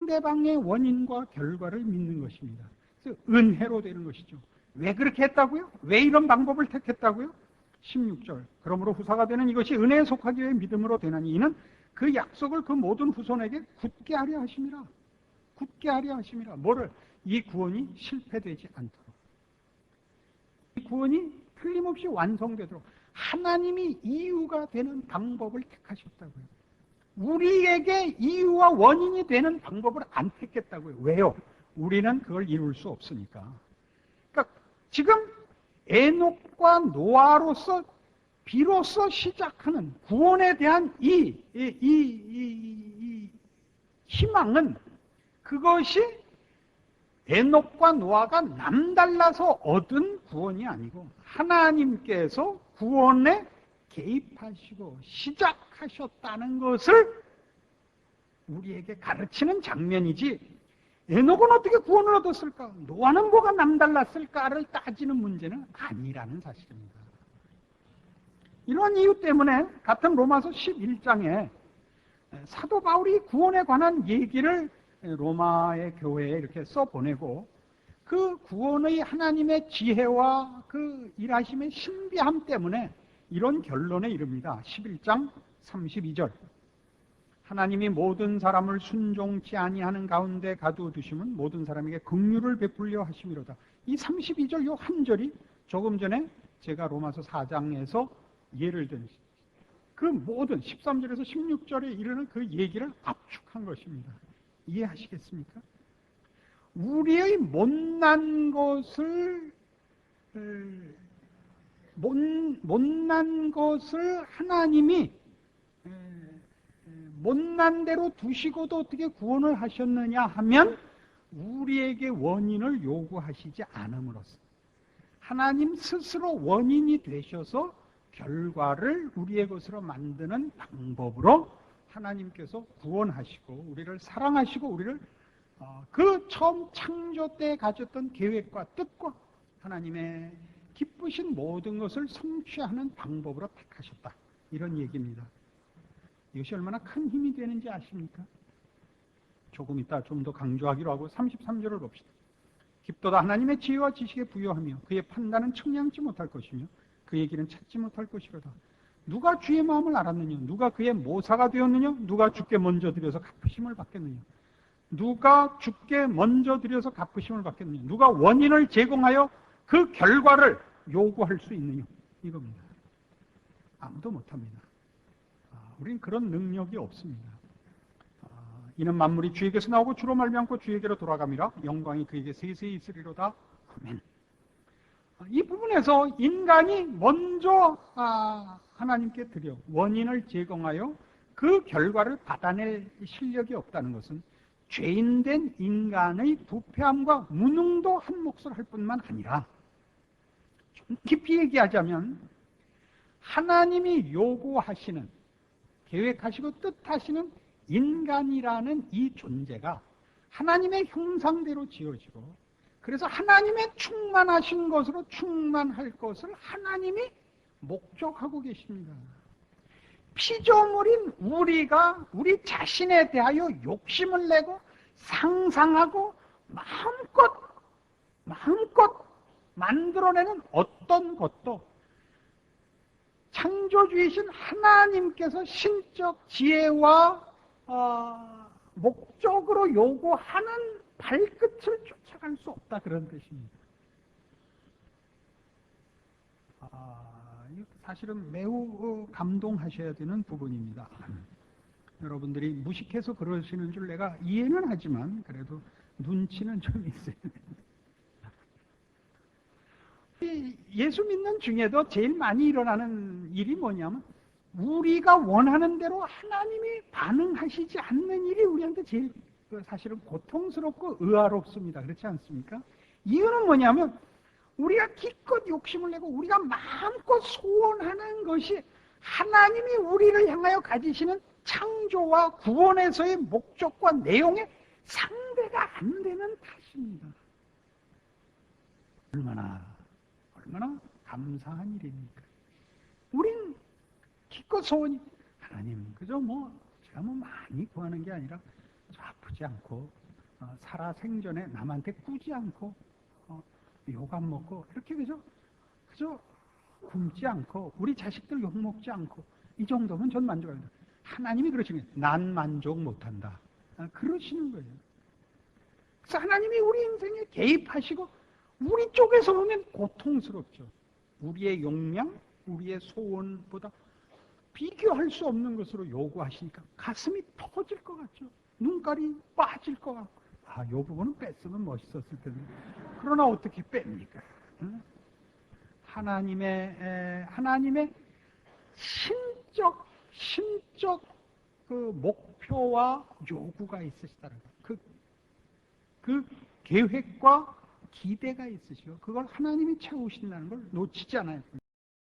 상대방의 원인과 결과를 믿는 것입니다. 그래서 은혜로 되는 것이죠. 왜 그렇게 했다고요? 왜 이런 방법을 택했다고요? 16절. 그러므로 후사가 되는 이것이 은혜에 속하기 위해 믿음으로 되나니 이는 그 약속을 그 모든 후손에게 굳게 하려 하심이라. 굳게 하려 하심이라. 뭐를? 이 구원이 실패되지 않도록. 이 구원이 틀림없이 완성되도록 하나님이 이유가 되는 방법을 택하셨다고요. 우리에게 이유와 원인이 되는 방법을 안 택했다고요. 왜요? 우리는 그걸 이룰 수 없으니까. 그러니까 지금 에녹과 노아로서 비로소 시작하는 구원에 대한 이 희망은 그것이 에녹과 노아가 남달라서 얻은 구원이 아니고 하나님께서 구원에 개입하시고 시작하셨다는 것을 우리에게 가르치는 장면이지, 에녹은 어떻게 구원을 얻었을까? 노아는 뭐가 남달랐을까를 따지는 문제는 아니라는 사실입니다. 이러한 이유 때문에 같은 로마서 11장에 사도 바울이 구원에 관한 얘기를 로마의 교회에 이렇게 써보내고 그 구원의 하나님의 지혜와 그 일하심의 신비함 때문에 이런 결론에 이릅니다. 11장 32절. 하나님이 모든 사람을 순종치 아니하는 가운데 가두어두심은 모든 사람에게 긍휼을 베풀려 하심이로다. 이 32절 요 한 절이 조금 전에 제가 로마서 4장에서 예를 든 그 모든 13절에서 16절에 이르는 그 얘기를 압축한 것입니다. 이해하시겠습니까? 우리의 못난 것을 하나님이 못난 대로 두시고도 어떻게 구원을 하셨느냐 하면 우리에게 원인을 요구하시지 않음으로써 하나님 스스로 원인이 되셔서 결과를 우리의 것으로 만드는 방법으로 하나님께서 구원하시고 우리를 사랑하시고 우리를 그 처음 창조 때 가졌던 계획과 뜻과 하나님의 기쁘신 모든 것을 성취하는 방법으로 택하셨다. 이런 얘기입니다. 이것이 얼마나 큰 힘이 되는지 아십니까? 조금 이따 좀 더 강조하기로 하고 33절을 봅시다. 깊도다 하나님의 지혜와 지식에 부여하며 그의 판단은 청량치 못할 것이며 그의 길은 찾지 못할 것이로다. 누가 주의 마음을 알았느냐? 누가 그의 모사가 되었느냐? 누가 주께 먼저 드려서 갚으심을 받겠느냐? 누가 주께 먼저 드려서 갚으심을 받겠느냐? 누가 원인을 제공하여 그 결과를 요구할 수 있느냐? 이겁니다. 아무도 못합니다. 우리는 그런 능력이 없습니다. 이는 만물이 주에게서 나오고 주로 말미암고 주에게로 돌아감이라 영광이 그에게 세세히 있으리로다. 아멘. 이 부분에서 인간이 먼저 하나님께 드려 원인을 제공하여 그 결과를 받아낼 실력이 없다는 것은 죄인된 인간의 부패함과 무능도 한 몫을 할 뿐만 아니라 좀 깊이 얘기하자면 하나님이 요구하시는 계획하시고 뜻하시는 인간이라는 이 존재가 하나님의 형상대로 지어지고 그래서 하나님의 충만하신 것으로 충만할 것을 하나님이 목적하고 계십니다. 피조물인 우리가 우리 자신에 대하여 욕심을 내고 상상하고 마음껏 만들어내는 어떤 것도 창조주이신 하나님께서 신적 지혜와 목적으로 요구하는 발끝을 쫓아갈 수 없다, 그런 뜻입니다. 사실은 매우 감동하셔야 되는 부분입니다. 여러분들이 무식해서 그러시는 줄 내가 이해는 하지만 그래도 눈치는 좀 있어요. 예수 믿는 중에도 제일 많이 일어나는 일이 뭐냐면 우리가 원하는 대로 하나님이 반응하시지 않는 일이 우리한테 제일 사실은 고통스럽고 의아롭습니다. 그렇지 않습니까? 이유는 뭐냐면 우리가 기껏 욕심을 내고 우리가 마음껏 소원하는 것이 하나님이 우리를 향하여 가지시는 창조와 구원에서의 목적과 내용에 상대가 안 되는 탓입니다. 얼마나 감사한 일입니까? 우린 기껏 소원이 하나님 그저 제가 많이 구하는 게 아니라 아프지 않고 살아 생전에 남한테 꾸지 않고 욕 안 먹고 이렇게 그저 굶지 않고 우리 자식들 욕 먹지 않고 이 정도면 전 만족합니다. 하나님이 그러시는 거예요. 난 만족 못한다. 그러시는 거예요. 그래서 하나님이 우리 인생에 개입하시고 우리 쪽에서 보면 고통스럽죠. 우리의 욕망, 우리의 소원보다 비교할 수 없는 것으로 요구하시니까 가슴이 터질 것 같죠. 눈깔이 빠질 것 같고 이 부분은 뺐으면 멋있었을 텐데 그러나 어떻게 뺍니까? 하나님의 신적 그 목표와 요구가 있으시다는 거예요. 그 계획과 기대가 있으시고 그걸 하나님이 채우신다는 걸 놓치지 않아요.